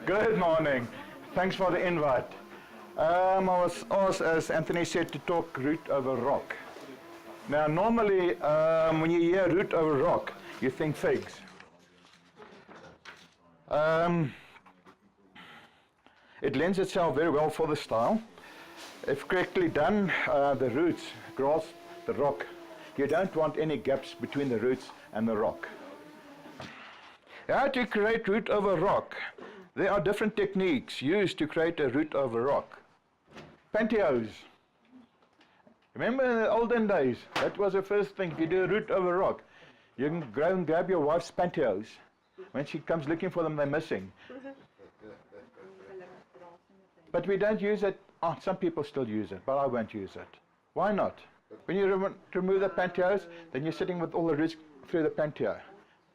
Good morning. Thanks for the invite. I was asked, as Anthony said, to talk root over rock. Now, normally, when you hear root over rock, you think figs. It lends itself very well for the style. If correctly done, the roots grasp the rock. You don't want any gaps between the roots and the rock. How to create root over rock? There are different techniques used to create a root over rock. Pantyhose. Remember in the olden days, that was the first thing. If you do a root over rock, you can go and grab your wife's pantyhose. When she comes looking for them, they're missing. But we don't use it. Oh, some people still use it, but I won't use it. Why not? When you remove the pantyhose, then you're sitting with all the roots through the pantyhose.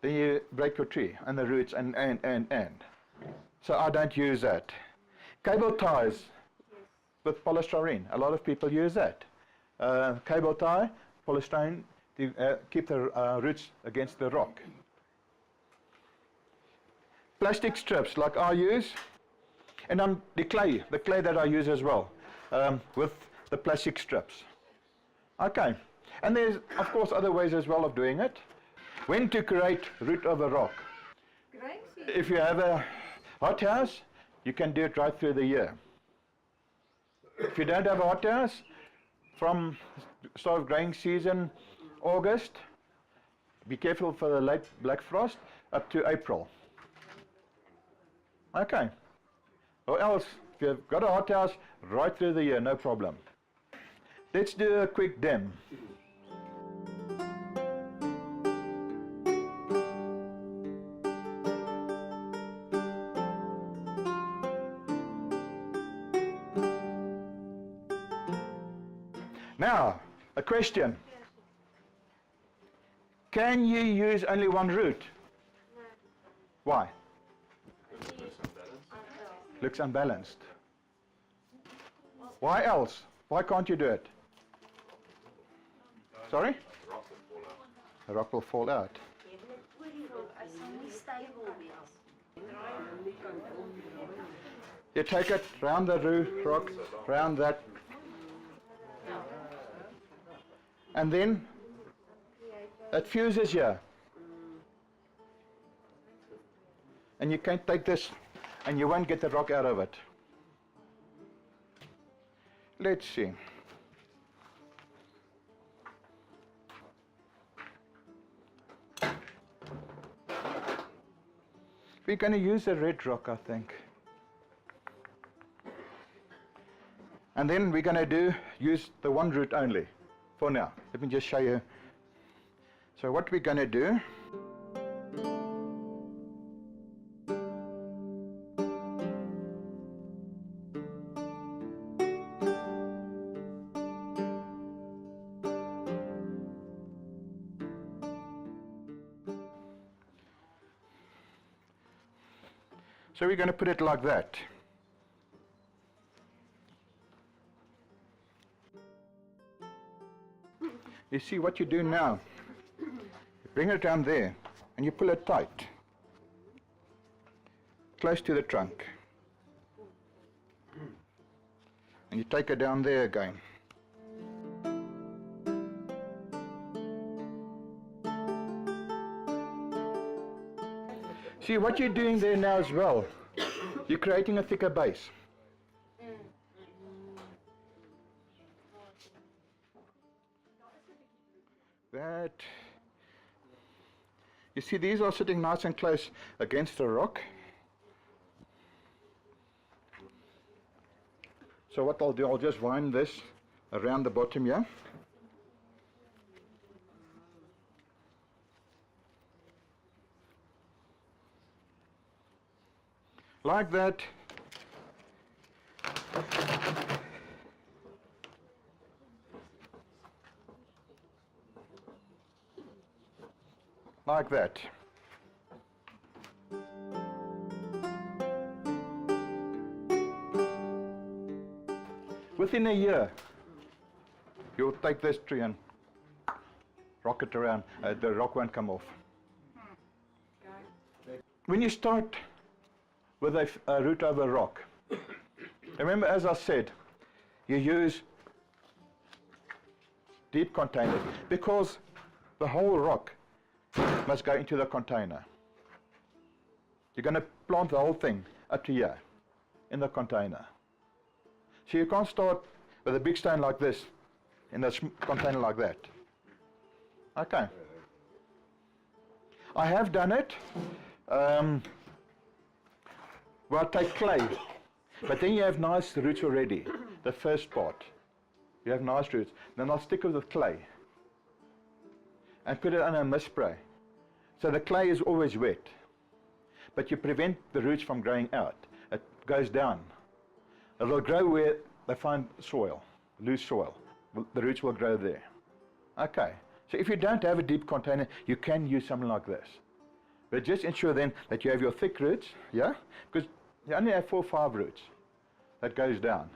Then you break your tree and the roots and. So I don't use that. Cable ties with polystyrene. A lot of people use that. Cable tie, polystyrene, to keep the roots against the rock. Plastic strips like I use. And the clay that I use as well, with the plastic strips. Okay, and there's of course other ways as well of doing it. When to create root over rock? If you have a hothouse, you can do it right through the year. If you don't have a hothouse, from start of growing season, August, be careful for the late black frost, up to April. Okay. Or else, if you've got a hothouse, right through the year, no problem. Let's do a quick dem. Now, a question. Can you use only one root? No. Why? Looks unbalanced. Why else? Why can't you do it? Sorry? The rock will fall out. You take it round the rock, round that, and then it fuses here. And you can't take this and you won't get the rock out of it. Let's see. We're going to use a red rock, I think. And then we're going to use the one root only for now. Let me just show you. So what we're going to do, so we're going to put it like that. You see what you do now? You bring it down there and you pull it tight, close to the trunk. And you take it down there again. See what you're doing there now as well, you're creating a thicker base. That, you see these are sitting nice and close against the rock. So what I'll do, I'll just wind this around the bottom here. Like that. Like that. Within a year, you'll take this tree and rock it around. The rock won't come off. When you start with a root over rock. Remember, as I said, you use deep containers because the whole rock must go into the container. You're going to plant the whole thing up to here in the container. So you can't start with a big stone like this in a container like that. Okay. I have done it. Well, I take clay, but then you have nice roots already. The first part, you have nice roots. Then I'll stick with the clay and put it on a mist spray. So the clay is always wet, but you prevent the roots from growing out. It goes down. It will grow where they find soil, loose soil. The roots will grow there. Okay. So if you don't have a deep container, you can use something like this. But just ensure then that you have your thick roots, yeah? Because you only have 4 or 5 roots that goes down.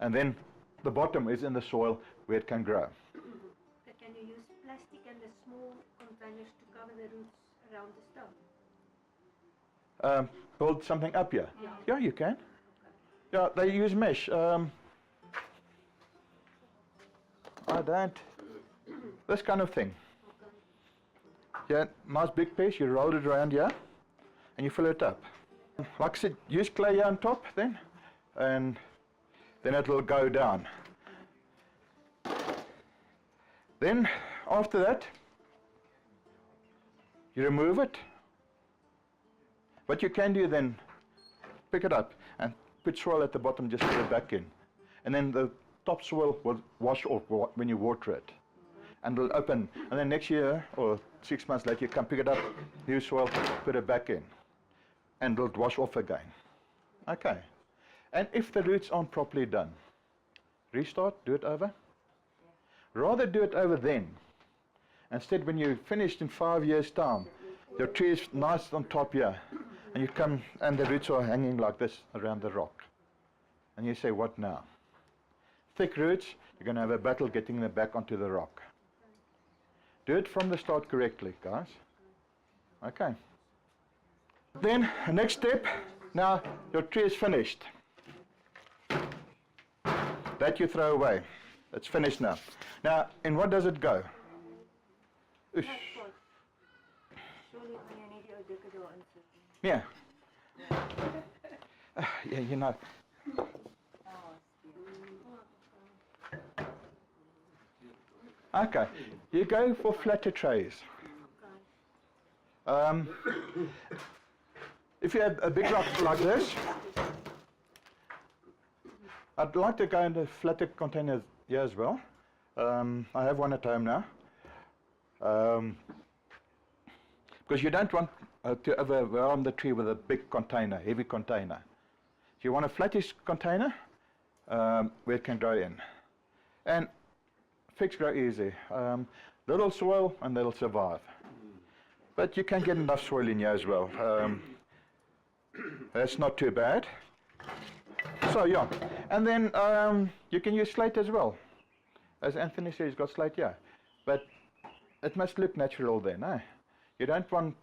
And then the bottom is in the soil where it can grow. But can you use plastic and the small containers to cover the roots around the stone? Build something up here? Yeah. Yeah, you can. Okay. Yeah, they use mesh. I don't. This kind of thing. Yeah, nice big piece, you roll it around here and you fill it up. Like I said, use clay here on top then, and then it will go down. Then, after that, you remove it. What you can do then, pick it up and put soil at the bottom, just put it back in. And then the top soil will wash off when you water it. And it'll open, and then next year or 6 months later you can pick it up, new soil, put it back in, and it'll wash off again. Okay. And if the roots aren't properly done, restart, do it over. Rather do it over then. Instead, when you're finished in 5 years' time, your tree is nice on top here, and you come and the roots are hanging like this around the rock. And you say, what now? Thick roots, you're going to have a battle getting them back onto the rock. Do it from the start correctly, guys. Okay. Then, the next step, now your tree is finished. That you throw away. It's finished now. Now, in what does it go? Oosh. Yeah. Yeah, you know. Okay, you go for flatter trays. If you have a big rock like this, I'd like to go into flatter containers here as well. I have one at home now. Because you don't want to overwhelm the tree with a big container, heavy container. So you want a flattish container where it can grow in. And figs grow easy. Little soil and they'll survive. But you can get enough soil in here as well. That's not too bad. So yeah, and then you can use slate as well. As Anthony said, he's got slate here. But it must look natural then, eh? You don't want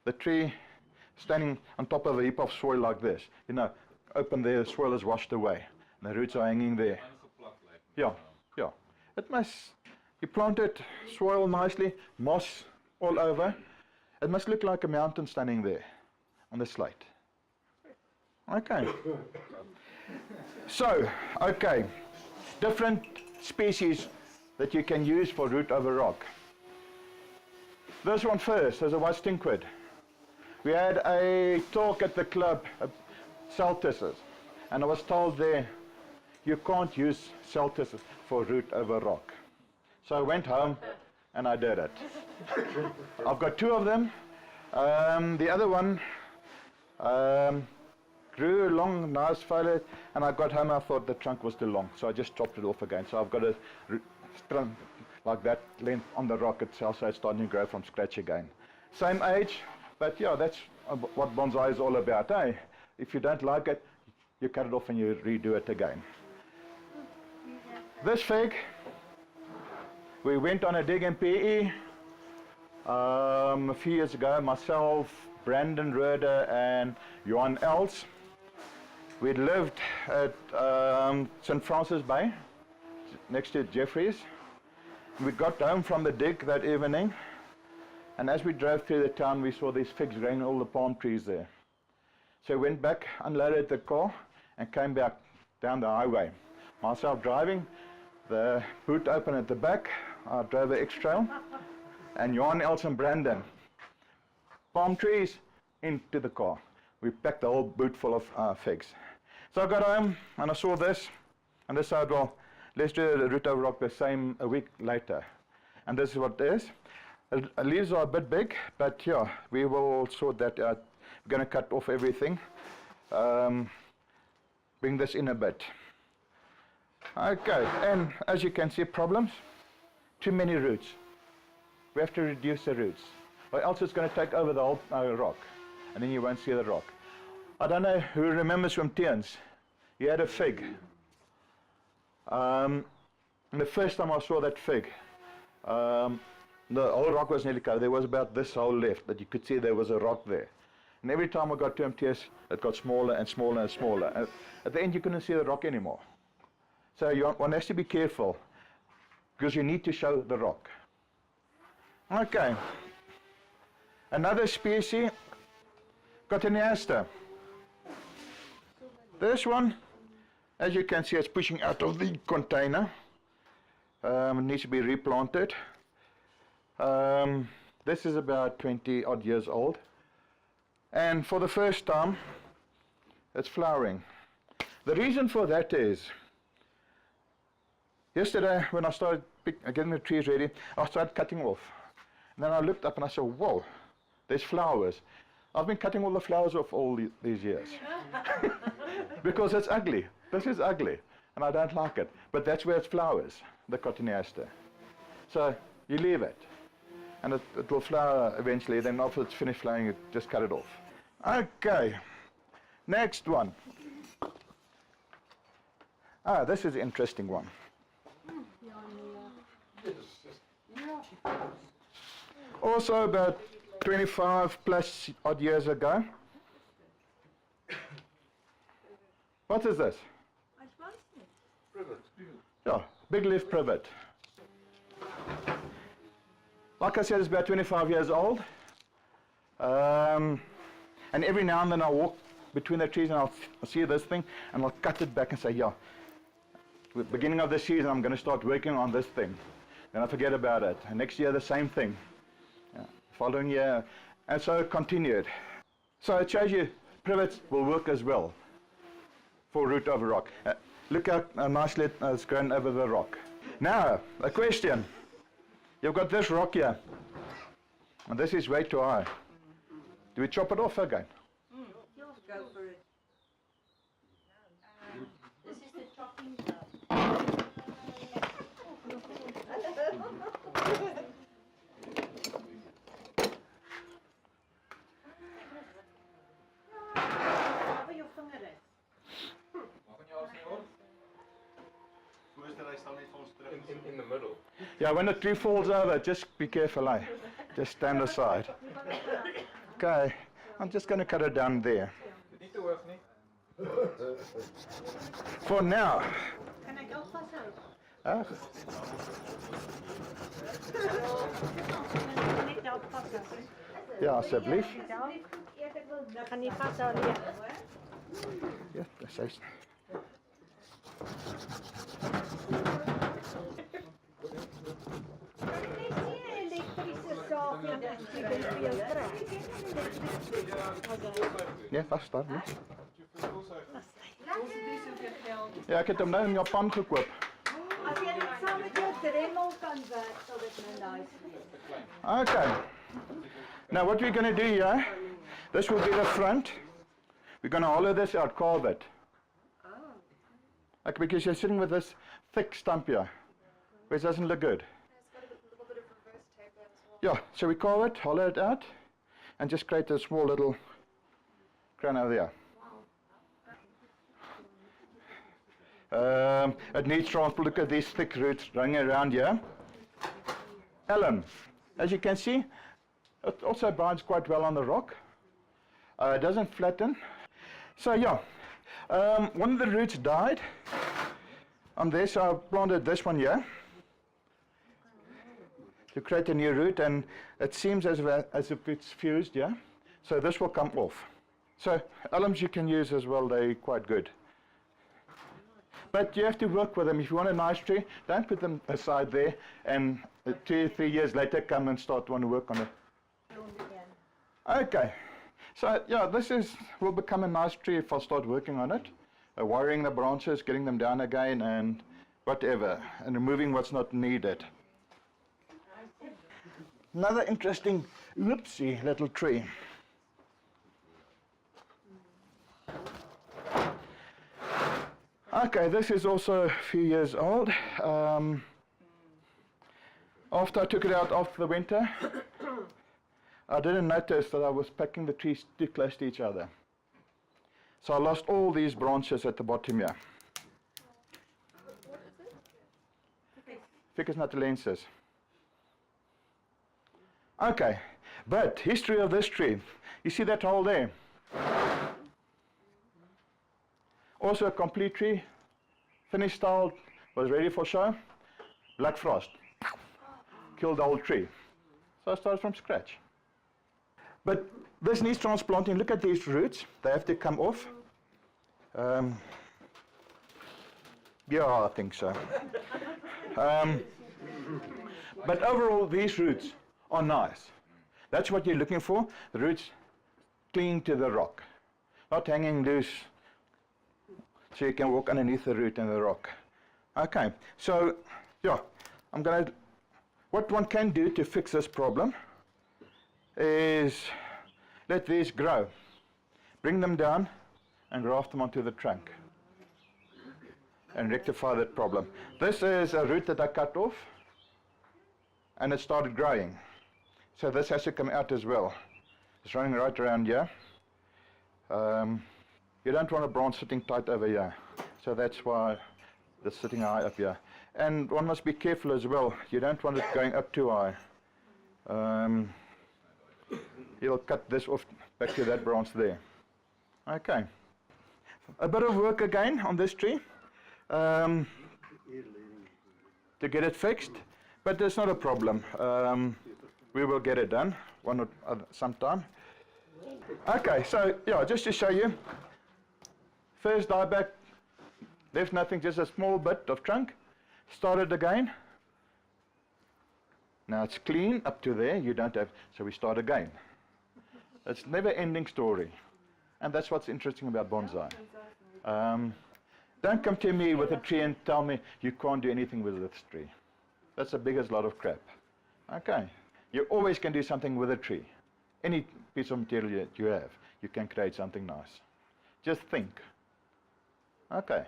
the tree standing on top of a heap of soil like this. You know, open there, the soil is washed away. And the roots are hanging there. Yeah, yeah. It must, you plant it, soil nicely, moss all over. It must look like a mountain standing there on the slate. Okay. So, okay, different species that you can use for root over rock. This one first, there's a white stinkweed. We had a talk at the club, celtices, and I was told there, you can't use celtices for root over rock. So I went home and I did it. I've got 2 of them. The other one grew long, nice foliage, and I got home, I thought the trunk was too long, so I just chopped it off again. So I've got a trunk like that length on the rock itself, so it's starting to grow from scratch again. Same age, but yeah, that's what bonsai is all about, eh? If you don't like it, you cut it off and you redo it again. This fig, we went on a dig in PE a few years ago, myself, Brandon Roeder and Johan Els. We lived at St. Francis Bay, next to Jeffreys. We got home from the dig that evening, and as we drove through the town, we saw these figs growing, all the palm trees there. So we went back, unloaded the car, and came back down the highway. Myself driving, the boot open at the back, I drove the X-Trail, and Johan Els and Brandon. Palm trees into the car. We packed the whole boot full of figs. So I got home and I saw this and decided, well, let's do the root over rock the same a week later. And this is what it is. The leaves are a bit big, but yeah, we will sort that out. We're going to cut off everything. Bring this in a bit. Okay, and as you can see, problems. Too many roots. We have to reduce the roots, or else it's going to take over the whole rock, and then you won't see the rock. I don't know who remembers from Tiens. He had a fig. And the first time I saw that fig, the whole rock was nearly covered. There was about this hole left, but you could see there was a rock there. And every time I got to Tiens, it got smaller and smaller and smaller. And at the end, you couldn't see the rock anymore. So one has to be careful, because you need to show the rock. Okay. Another species, Cotoneaster. This one, as you can see, it's pushing out of the container. It needs to be replanted. This is about 20 odd years old. And for the first time, it's flowering. The reason for that is, yesterday when I started getting the trees ready, I started cutting off. And then I looked up and I said, whoa, there's flowers. I've been cutting all the flowers off all these years. Because it's ugly. This is ugly, and I don't like it. But that's where it flowers, the Cotoneaster. So you leave it, and it will flower eventually. Then after it's finished flowering, you just cut it off. Okay, next one. This is an interesting one. Also about 25 plus odd years ago. What is this? Yeah, big leaf privet. Like I said, it's about 25 years old. And every now and then I walk between the trees and I'll see this thing and I'll cut it back and say, yeah, the beginning of the season I'm going to start working on this thing. Then I forget about it. And next year the same thing. Following year, and so it continued. So it shows you privets will work as well for root over rock. Look how nicely it's grown over the rock. Now, a question. You've got this rock here, and this is way too high. Do we chop it off again? Go for it. This is the chopping in the middle. Yeah, when the tree falls over, just be careful, eh? Just stand aside. Okay, I'm just going to cut it down there. For now. Kan ek ook vashou? Net daar vashou. Ja, asseblief. Gaan nie vashou nie. Ja, presies. Ja, vast daar. Nee. Ja, ek het hom nou in Japan gekoop. As jy dit saam met jou dremel kan werk, sal dit nou nice wees. Okay. Now what we're going to do here, this will be the front. We're going to hollow this out, carve it. Like, because you're sitting with this thick stump here, which doesn't look good. It's got a little bit of reverse tape there as well. Yeah, so we carve it, hollow it out, and just create a small little crown over there. It needs transport. Look at these thick roots running around here. Alum, as you can see, it also binds quite well on the rock. It doesn't flatten. So yeah, one of the roots died on this, so I planted this one here to create a new root, and it seems as if it's fused, yeah? So this will come off. So alums you can use as well, they're quite good. But you have to work with them. If you want a nice tree, don't put them aside there and 2 or 3 years later come and want to work on it. Okay, so yeah, will become a nice tree if I start working on it. Wiring the branches, getting them down again and whatever, and removing what's not needed. Another interesting, whoopsie, little tree. Okay, this is also a few years old. After I took it out after the winter, I didn't notice that I was packing the trees too close to each other. So I lost all these branches at the bottom here. What is it? Ficus natalensis. Okay, but history of this tree. You see that hole there? Also a complete tree, finished style, was ready for show. Black frost, killed the whole tree. So I started from scratch. But this needs transplanting. Look at these roots, they have to come off. Yeah, I think so. But overall, these roots are nice. That's what you're looking for. The roots cling to the rock, not hanging loose, so you can walk underneath the root and the rock. Okay, so yeah, what one can do to fix this problem is let these grow, bring them down and graft them onto the trunk and rectify that problem. This is a root that I cut off and it started growing. So this has to come out as well. It's running right around here. You don't want a branch sitting tight over here. So that's why it's sitting high up here. And one must be careful as well. You don't want it going up too high. You'll cut this off back to that branch there. Okay. A bit of work again on this tree to get it fixed, but it's not a problem. We will get it done sometime. Okay, so yeah, just to show you, first dieback, left nothing, just a small bit of trunk, started again. Now it's clean up to there, you don't have, so we start again. It's never ending story. And that's what's interesting about bonsai. Don't come to me with a tree and tell me you can't do anything with this tree. That's the biggest lot of crap. Okay, you always can do something with a tree. Any piece of material that you have, you can create something nice. Just think. Okay,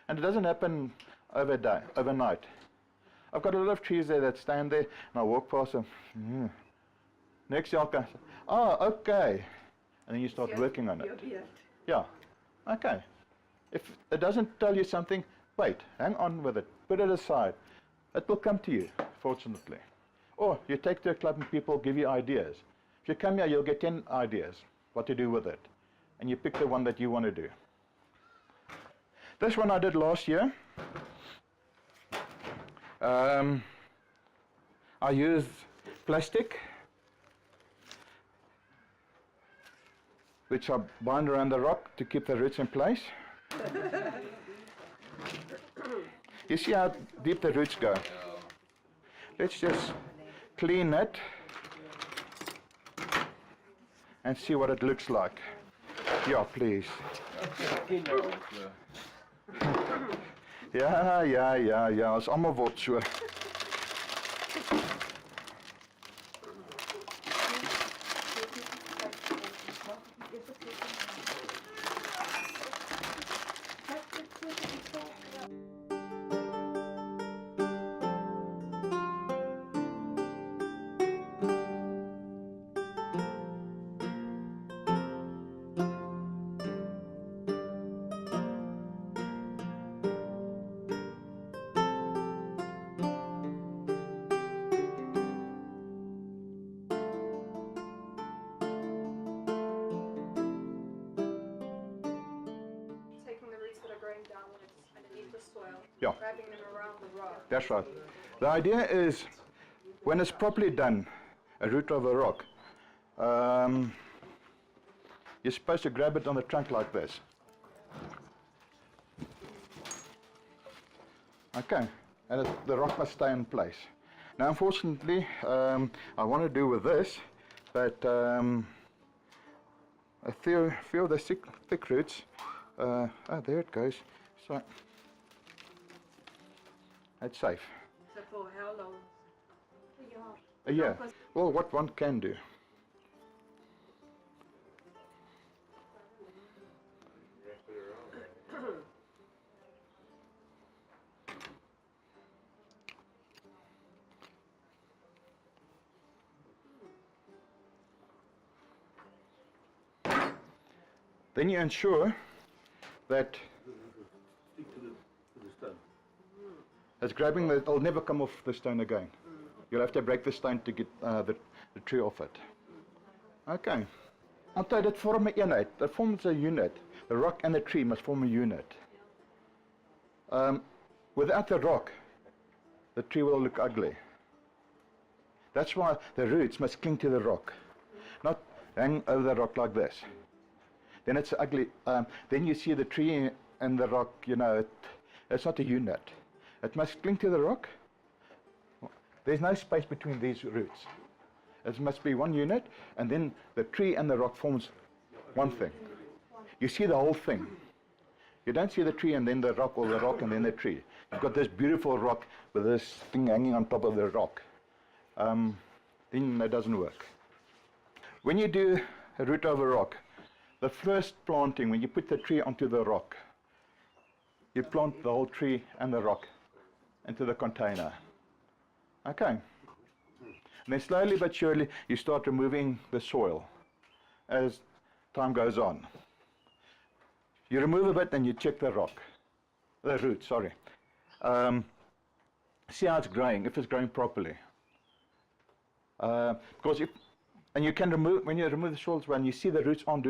and it doesn't happen overnight. I've got a lot of trees there that stand there, and I walk past them. Next year I'll go, oh, okay. And then you start working on it. Yeah, okay. If it doesn't tell you something, wait, hang on with it, put it aside. It will come to you, fortunately. Or you take to a club and people give you ideas. If you come here, you'll get 10 ideas what to do with it. And you pick the one that you want to do. This one I did last year. I used plastic, which I bind around the rock to keep the roots in place. You see how deep the roots go? Let's just clean it and see what it looks like. Yeah, please. Ja, is allemaal word so. Yeah, grabbing them around the rock. that's right. The idea is, when it's properly done, a root of a rock, you're supposed to grab it on the trunk like this. Okay, and the rock must stay in place. Now, unfortunately, I want to do with this, but a few of the thick roots, oh, there it goes. So, it's safe. So for how long? A year. Well, what one can do. Then you ensure that it's grabbing the, it'll never come off the stone again. You'll have to break the stone to get the tree off it. Okay. Onthou, dit vorm 'n eenheid. Dit forms a unit. The rock and the tree must form a unit. Without the rock, the tree will look ugly. That's why the roots must cling to the rock, not hang over the rock like this. Then it's ugly. Then you see the tree and the rock, you know, it's not a unit. It must cling to the rock. There's no space between these roots. It must be one unit, and then the tree and the rock forms one thing. You see the whole thing. You don't see the tree and then the rock, or the rock and then the tree. You've got this beautiful rock with this thing hanging on top of the rock. Then that doesn't work. When you do a root over rock, the first planting, when you put the tree onto the rock, you plant the whole tree and the rock into the container. Okay. And then slowly but surely you start removing the soil as time goes on. You remove a bit and you check the rock, the root, sorry. See how it's growing, if it's growing properly. Because if, and you can remove, when you remove the soil, when you see the roots aren't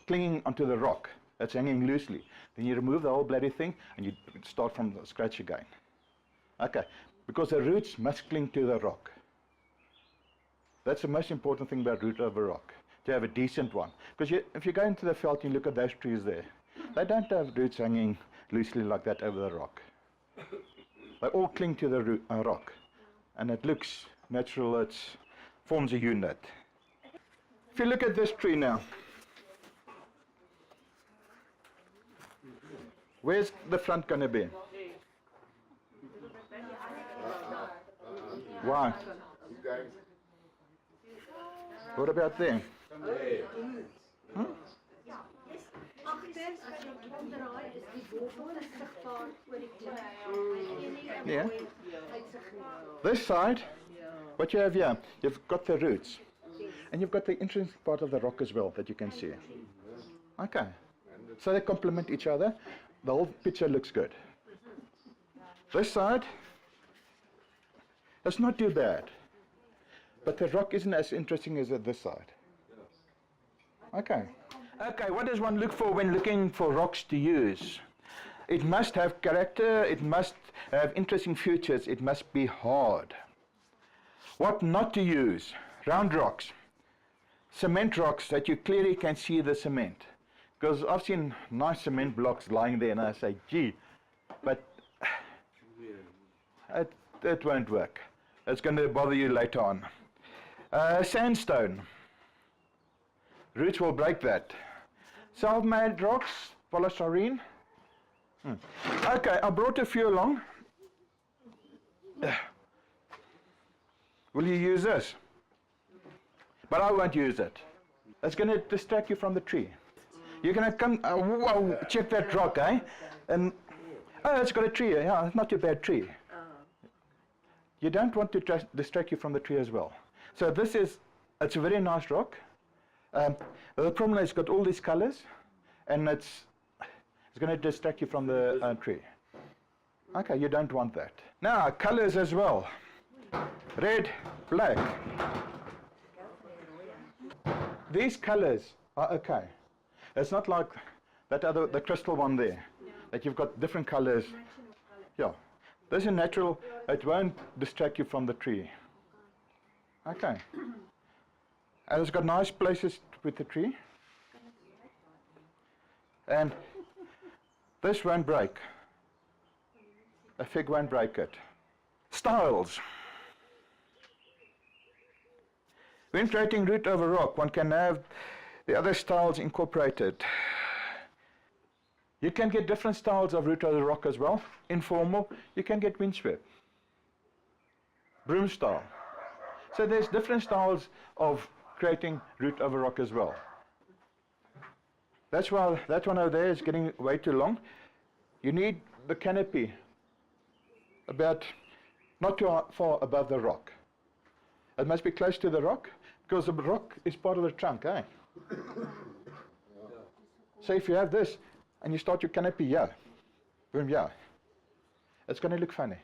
clinging onto the rock, it's hanging loosely, then you remove the whole bloody thing and you start from scratch again. Okay, because the roots must cling to the rock. That's the most important thing about root over rock, to have a decent one. Because if you go into the veld and you look at those trees there, they don't have roots hanging loosely like that over the rock. They all cling to the rock, and it looks natural, it forms a unit. If you look at this tree now, where's the front going to be? Why? What about there? Huh? Yeah. This side, what you have here, you've got the roots. And you've got the interesting part of the rock as well that you can see. Okay. So they complement each other. The whole picture looks good. This side, it's not too bad. But the rock isn't as interesting as this side. Okay. Okay, what does one look for when looking for rocks to use? It must have character, it must have interesting features, it must be hard. What not to use? Round rocks. Cement rocks that you clearly can see the cement. Because I've seen nice cement blocks lying there and I say, gee, but it won't work. It's going to bother you later on. Sandstone. Roots will break that. Self-made rocks, polystyrene. Okay, I brought a few along. Will you use this? But I won't use it. It's going to distract you from the tree. You're going to come, whoa, check that rock, eh? And, oh, it's got a tree. Yeah, it's not a bad tree. You don't want to distract you from the tree as well. So this is, it's a very nice rock. The problem is it's got all these colors, and it's going to distract you from the tree. Okay, you don't want that. Now, colors as well. Red, black. These colors are okay. It's not like that other, the crystal one there, that you've got different colors. Yeah. This is natural. It won't distract you from the tree. Okay. And it's got nice places with the tree. And this won't break. A fig won't break it. Styles. When creating root over rock, one can have the other styles incorporated. You can get different styles of root over rock as well. Informal, you can get windswept. Broom style. So there's different styles of creating root over rock as well. That's why that one over there is getting way too long. You need the canopy about not too far above the rock. It must be close to the rock, because the rock is part of the trunk, eh? So if you have this, and you start your canopy here, boom, yeah, it's going to look funny.